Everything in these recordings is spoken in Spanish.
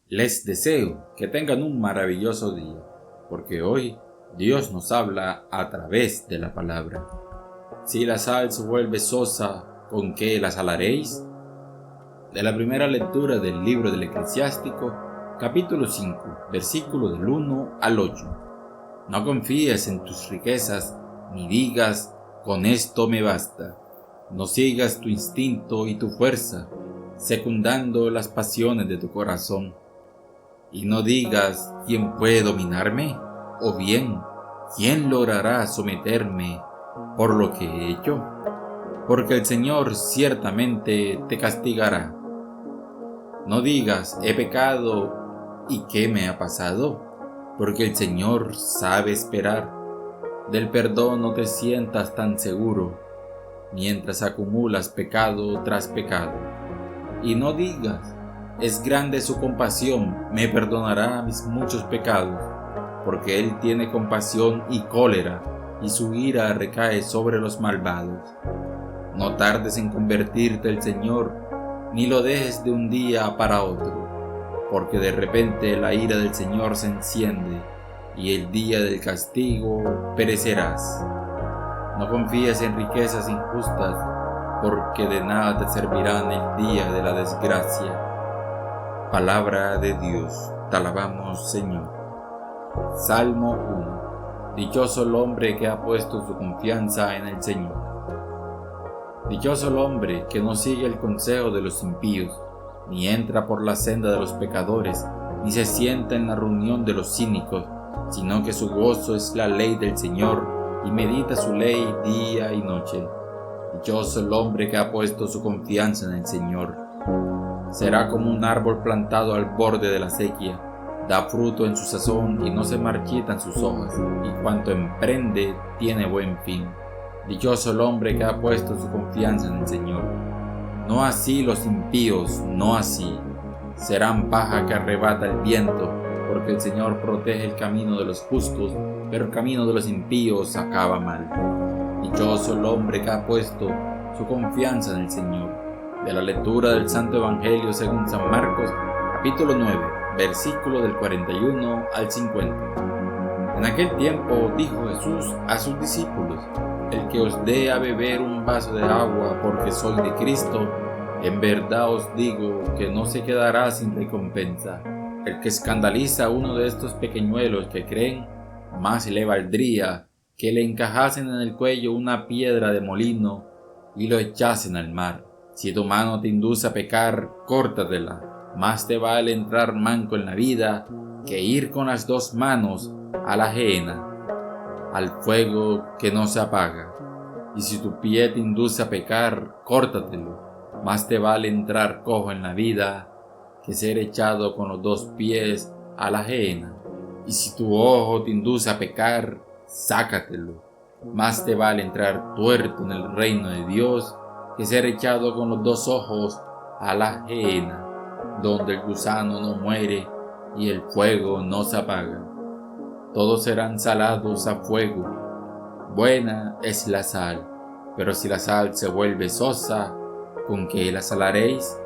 Les deseo que tengan un maravilloso día, porque hoy Dios nos habla a través de la palabra. Si la sal se vuelve sosa, ¿con qué la salaréis? De la primera lectura del libro del Eclesiástico, capítulo 5, versículo del 1 al 8. No confíes en tus riquezas, ni digas, con esto me basta. No sigas tu instinto y tu fuerza, secundando las pasiones de tu corazón. Y no digas, ¿quién puede dominarme? O bien, ¿quién logrará someterme por lo que he hecho? Porque el Señor ciertamente te castigará. No digas, he pecado, ¿y qué me ha pasado? Porque el Señor sabe esperar. Del perdón no te sientas tan seguro, mientras acumulas pecado tras pecado. Y no digas, es grande su compasión, me perdonará mis muchos pecados, porque Él tiene compasión y cólera, y su ira recae sobre los malvados. No tardes en convertirte al Señor, ni lo dejes de un día para otro, porque de repente la ira del Señor se enciende, y el día del castigo perecerás. No confíes en riquezas injustas, porque de nada te servirán el día de la desgracia. Palabra de Dios, te alabamos, Señor. Salmo 1. Dichoso el hombre que ha puesto su confianza en el Señor. Dichoso el hombre que no sigue el consejo de los impíos, ni entra por la senda de los pecadores, ni se sienta en la reunión de los cínicos, sino que su gozo es la ley del Señor, y medita su ley día y noche. Dichoso el hombre que ha puesto su confianza en el Señor. Será como un árbol plantado al borde de la sequía, da fruto en su sazón y no se marchitan sus hojas, y cuanto emprende tiene buen fin. Dichoso el hombre que ha puesto su confianza en el Señor. No así los impíos, no así. Serán paja que arrebata el viento, porque el Señor protege el camino de los justos, pero el camino de los impíos acaba mal. Dichoso el hombre que ha puesto su confianza en el Señor. De la lectura del Santo Evangelio según San Marcos, capítulo 9, versículo del 41 al 50. En aquel tiempo dijo Jesús a sus discípulos: el que os dé a beber un vaso de agua porque soy de Cristo, en verdad os digo que no se quedará sin recompensa. El que escandaliza a uno de estos pequeñuelos que creen, más le valdría que le encajasen en el cuello una piedra de molino y lo echasen al mar. Si tu mano te induce a pecar, córtatela. Más te vale entrar manco en la vida que ir con las dos manos a la gehenna, al fuego que no se apaga. Y si tu pie te induce a pecar, córtatelo. Más te vale entrar cojo en la vida que ser echado con los dos pies a la gehenna. Y si tu ojo te induce a pecar, sácatelo. Más te vale entrar tuerto en el reino de Dios que ser echado con los dos ojos a la gehenna, donde el gusano no muere y el fuego no se apaga. Todos serán salados a fuego. Buena es la sal, pero si la sal se vuelve sosa, ¿con qué la salaréis?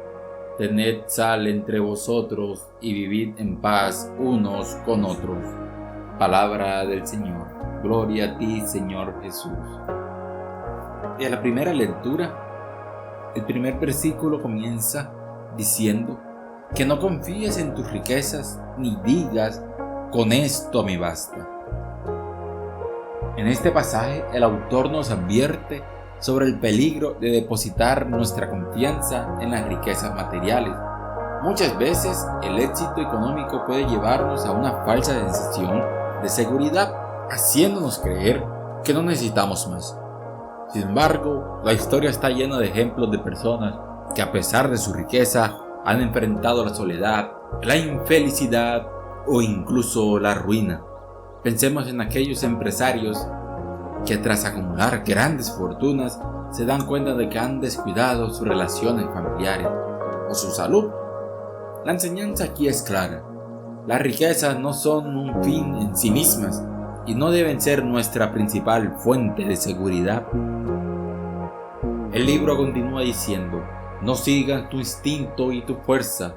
Tened sal entre vosotros y vivid en paz unos con otros. Palabra del Señor. Gloria a ti, Señor Jesús. Y a la primera lectura, el primer versículo comienza diciendo que no confíes en tus riquezas ni digas, con esto me basta. En este pasaje el autor nos advierte sobre el peligro de depositar nuestra confianza en las riquezas materiales. Muchas veces el éxito económico puede llevarnos a una falsa sensación de seguridad, haciéndonos creer que no necesitamos más. Sin embargo, la historia está llena de ejemplos de personas que a pesar de su riqueza han enfrentado la soledad, la infelicidad o incluso la ruina. Pensemos en aquellos empresarios que tras acumular grandes fortunas se dan cuenta de que han descuidado sus relaciones familiares o su salud. La enseñanza aquí es clara. Las riquezas no son un fin en sí mismas y no deben ser nuestra principal fuente de seguridad. El libro continúa diciendo: No sigas tu instinto y tu fuerza,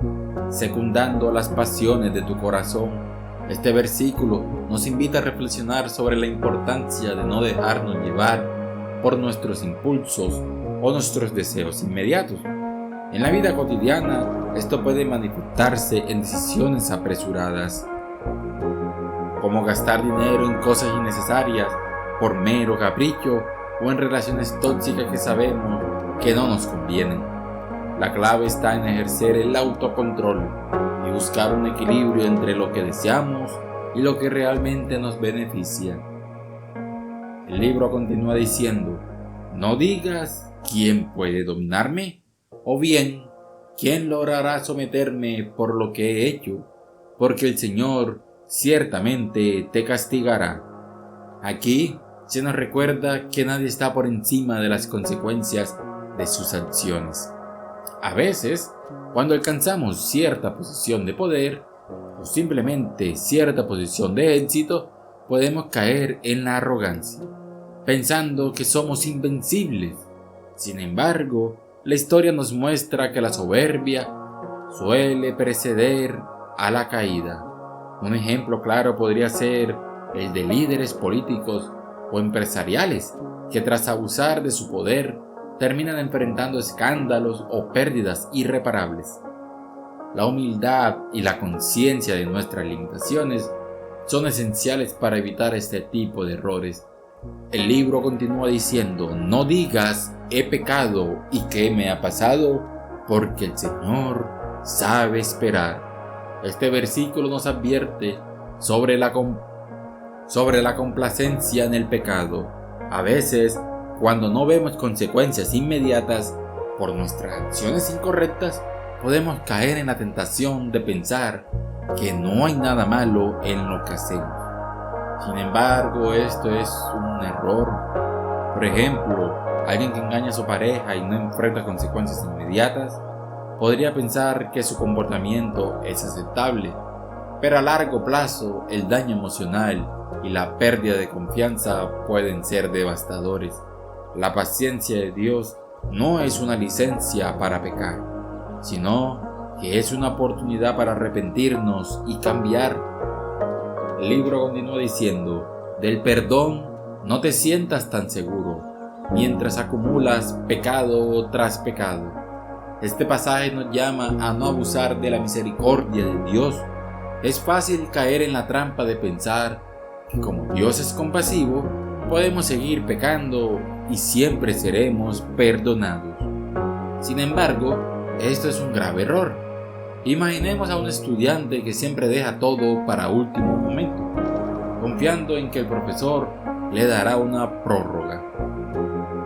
secundando las pasiones de tu corazón. Este versículo nos invita a reflexionar sobre la importancia de no dejarnos llevar por nuestros impulsos o nuestros deseos inmediatos. En la vida cotidiana, esto puede manifestarse en decisiones apresuradas, como gastar dinero en cosas innecesarias por mero capricho o en relaciones tóxicas que sabemos que no nos convienen. La clave está en ejercer el autocontrol y buscar un equilibrio entre lo que deseamos y lo que realmente nos beneficia. El libro continúa diciendo: no digas ¿quién puede dominarme? O bien, ¿quién logrará someterme por lo que he hecho? Porque el Señor ciertamente te castigará. Aquí se nos recuerda que nadie está por encima de las consecuencias de sus acciones. A veces, cuando alcanzamos cierta posición de poder o simplemente cierta posición de éxito, podemos caer en la arrogancia, pensando que somos invencibles. Sin embargo, la historia nos muestra que la soberbia suele preceder a la caída. Un ejemplo claro podría ser el de líderes políticos o empresariales que tras abusar de su poder terminan enfrentando escándalos o pérdidas irreparables. La humildad y la conciencia de nuestras limitaciones son esenciales para evitar este tipo de errores. El libro continúa diciendo: no digas he pecado y qué me ha pasado, porque el Señor sabe esperar. Este versículo nos advierte sobre la complacencia en el pecado. A veces, cuando no vemos consecuencias inmediatas por nuestras acciones incorrectas, podemos caer en la tentación de pensar que no hay nada malo en lo que hacemos. Sin embargo, esto es un error. Por ejemplo, alguien que engaña a su pareja y no enfrenta consecuencias inmediatas podría pensar que su comportamiento es aceptable, pero a largo plazo el daño emocional y la pérdida de confianza pueden ser devastadores. La paciencia de Dios no es una licencia para pecar, sino que es una oportunidad para arrepentirnos y cambiar. El libro continúa diciendo: del perdón no te sientas tan seguro, mientras acumulas pecado tras pecado. Este pasaje nos llama a no abusar de la misericordia de Dios. Es fácil caer en la trampa de pensar que como Dios es compasivo, podemos seguir pecando y siempre seremos perdonados. Sin embargo, esto es un grave error. Imaginemos a un estudiante que siempre deja todo para último momento, confiando en que el profesor le dará una prórroga.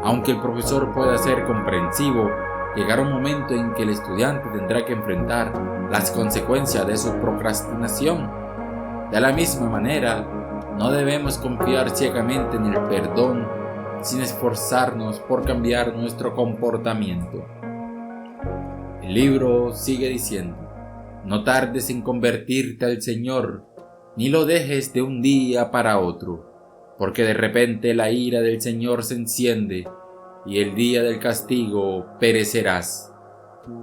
Aunque el profesor pueda ser comprensivo, llegará un momento en que el estudiante tendrá que enfrentar las consecuencias de su procrastinación. De la misma manera, no debemos confiar ciegamente en el perdón sin esforzarnos por cambiar nuestro comportamiento. El libro sigue diciendo: no tardes en convertirte al Señor, ni lo dejes de un día para otro, porque de repente la ira del Señor se enciende y el día del castigo perecerás.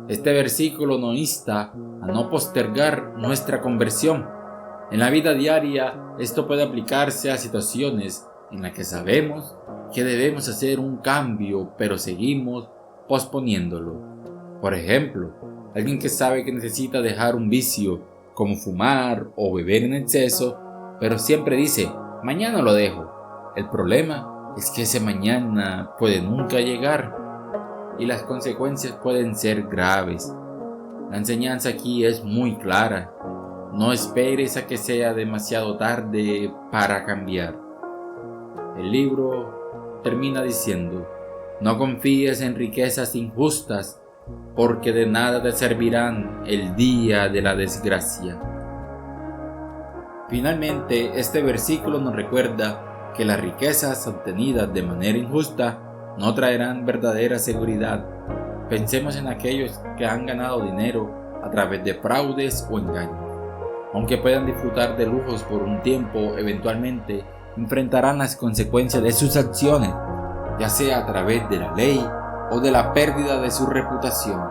Este versículo nos insta a no postergar nuestra conversión. En la vida diaria, esto puede aplicarse a situaciones en las que sabemos que debemos hacer un cambio, pero seguimos posponiéndolo. Por ejemplo, alguien que sabe que necesita dejar un vicio, como fumar o beber en exceso, pero siempre dice: mañana lo dejo. El problema es que ese mañana puede nunca llegar y las consecuencias pueden ser graves. La enseñanza aquí es muy clara: no esperes a que sea demasiado tarde para cambiar. El libro termina diciendo: no confíes en riquezas injustas, porque de nada te servirán el día de la desgracia. Finalmente, este versículo nos recuerda que las riquezas obtenidas de manera injusta no traerán verdadera seguridad. Pensemos en aquellos que han ganado dinero a través de fraudes o engaños. Aunque puedan disfrutar de lujos por un tiempo, eventualmente enfrentarán las consecuencias de sus acciones, ya sea a través de la ley o de la pérdida de su reputación.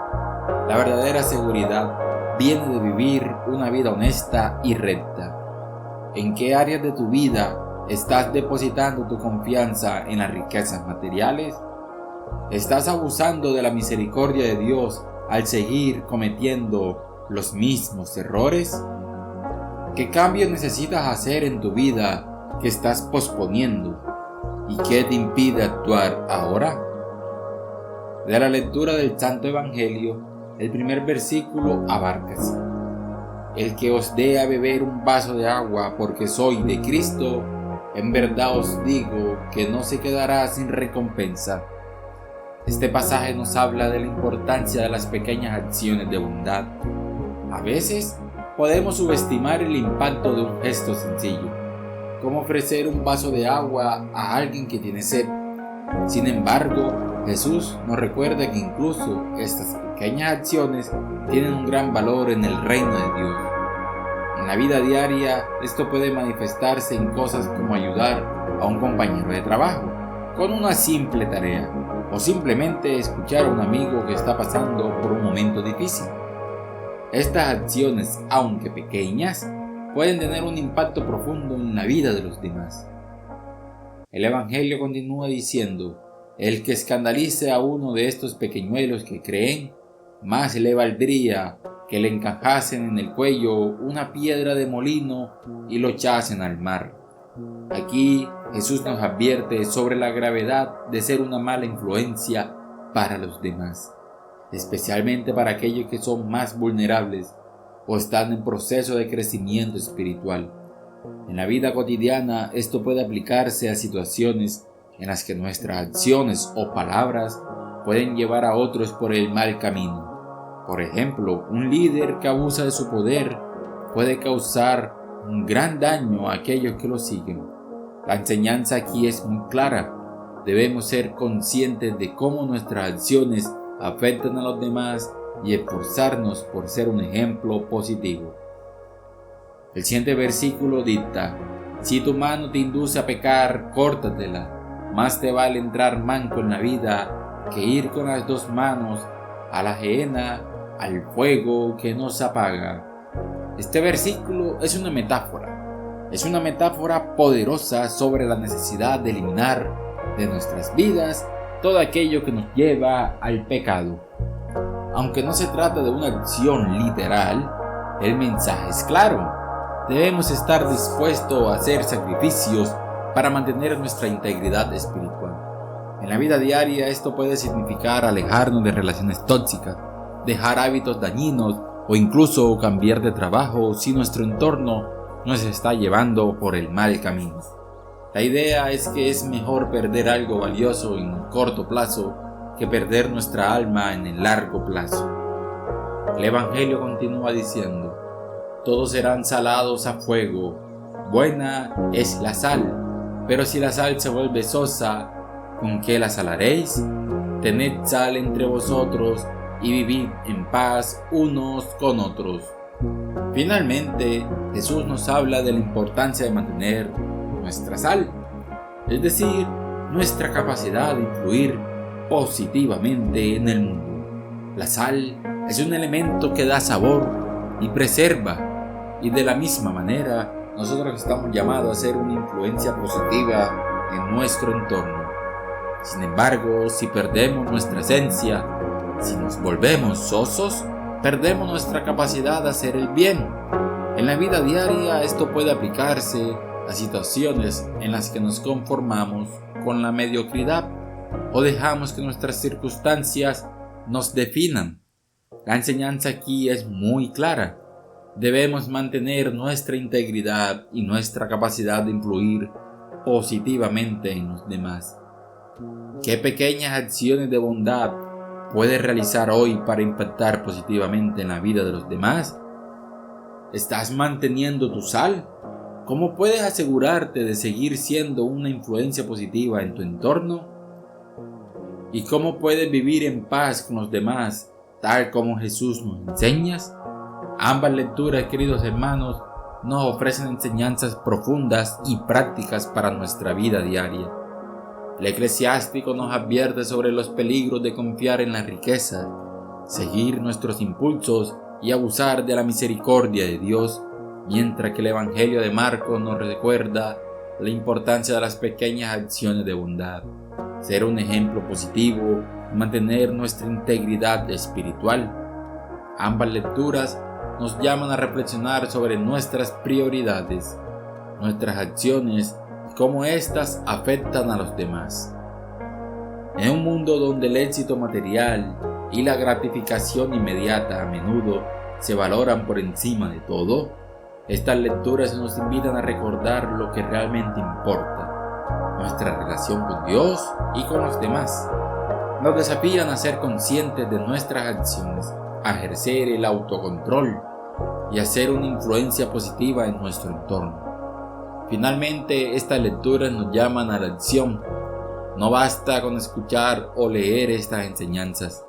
La verdadera seguridad viene de vivir una vida honesta y recta. ¿En qué áreas de tu vida estás depositando tu confianza en las riquezas materiales? ¿Estás abusando de la misericordia de Dios al seguir cometiendo los mismos errores? ¿Qué cambios necesitas hacer en tu vida que estás posponiendo y qué te impide actuar ahora? De la lectura del Santo Evangelio, el primer versículo abarca así: el que os dé a beber un vaso de agua porque soy de Cristo, en verdad os digo que no se quedará sin recompensa. Este pasaje nos habla de la importancia de las pequeñas acciones de bondad. A veces podemos subestimar el impacto de un gesto sencillo, como ofrecer un vaso de agua a alguien que tiene sed. Sin embargo, Jesús nos recuerda que incluso estas pequeñas acciones tienen un gran valor en el reino de Dios. En la vida diaria, esto puede manifestarse en cosas como ayudar a un compañero de trabajo con una simple tarea, o simplemente escuchar a un amigo que está pasando por un momento difícil. Estas acciones, aunque pequeñas, pueden tener un impacto profundo en la vida de los demás. El Evangelio continúa diciendo: el que escandalice a uno de estos pequeñuelos que creen, más le valdría que le encajasen en el cuello una piedra de molino y lo echasen al mar. Aquí Jesús nos advierte sobre la gravedad de ser una mala influencia para los demás, especialmente para aquellos que son más vulnerables o están en proceso de crecimiento espiritual. En la vida cotidiana esto puede aplicarse a situaciones en las que nuestras acciones o palabras pueden llevar a otros por el mal camino. Por ejemplo, un líder que abusa de su poder puede causar un gran daño a aquellos que lo siguen. La enseñanza aquí es muy clara. Debemos ser conscientes de cómo nuestras acciones afectan a los demás y esforzarnos por ser un ejemplo positivo. El siguiente versículo dicta: si tu mano te induce a pecar, córtatela. Más te vale entrar manco en la vida que ir con las dos manos a la gehenna, al fuego que no se apaga. Este versículo es una metáfora poderosa sobre la necesidad de eliminar de nuestras vidas todo aquello que nos lleva al pecado. Aunque no se trata de una acción literal, el mensaje es claro. Debemos estar dispuestos a hacer sacrificios para mantener nuestra integridad espiritual. En la vida diaria esto puede significar alejarnos de relaciones tóxicas, dejar hábitos dañinos o incluso cambiar de trabajo si nuestro entorno nos está llevando por el mal camino. La idea es que es mejor perder algo valioso en un corto plazo que perder nuestra alma en el largo plazo. El Evangelio continúa diciendo: todos serán salados a fuego. Buena es la sal, pero si la sal se vuelve sosa, ¿con qué la salaréis? Tened sal entre vosotros y vivid en paz unos con otros. Finalmente, Jesús nos habla de la importancia de mantener nuestra sal, es decir, nuestra capacidad de influir positivamente en el mundo. La sal es un elemento que da sabor y preserva, y de la misma manera nosotros estamos llamados a ser una influencia positiva en nuestro entorno. Sin embargo, si perdemos nuestra esencia, si nos volvemos sosos, perdemos nuestra capacidad de hacer el bien. En la vida diaria esto puede aplicarse a situaciones en las que nos conformamos con la mediocridad o dejamos que nuestras circunstancias nos definan. La enseñanza aquí es muy clara. Debemos mantener nuestra integridad y nuestra capacidad de influir positivamente en los demás. ¿Qué pequeñas acciones de bondad puedes realizar hoy para impactar positivamente en la vida de los demás? ¿Estás manteniendo tu sal? ¿Cómo puedes asegurarte de seguir siendo una influencia positiva en tu entorno? ¿Y cómo puedes vivir en paz con los demás, tal como Jesús nos enseña? Ambas lecturas, queridos hermanos, nos ofrecen enseñanzas profundas y prácticas para nuestra vida diaria. El eclesiástico nos advierte sobre los peligros de confiar en las riquezas, seguir nuestros impulsos y abusar de la misericordia de Dios, mientras que el Evangelio de Marcos nos recuerda la importancia de las pequeñas acciones de bondad, ser un ejemplo positivo y mantener nuestra integridad espiritual. Ambas lecturas nos llaman a reflexionar sobre nuestras prioridades, nuestras acciones y cómo éstas afectan a los demás. En un mundo donde el éxito material y la gratificación inmediata a menudo se valoran por encima de todo, estas lecturas nos invitan a recordar lo que realmente importa, nuestra relación con Dios y con los demás. Nos desafían a ser conscientes de nuestras acciones, a ejercer el autocontrol y a ser una influencia positiva en nuestro entorno. Finalmente, estas lecturas nos llaman a la acción. No basta con escuchar o leer estas enseñanzas.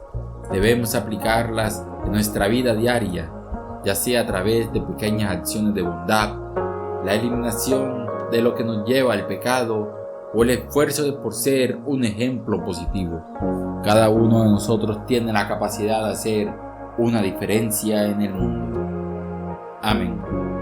Debemos aplicarlas en nuestra vida diaria, ya sea a través de pequeñas acciones de bondad, la eliminación de lo que nos lleva al pecado o el esfuerzo por ser un ejemplo positivo. Cada uno de nosotros tiene la capacidad de hacer una diferencia en el mundo. Amén.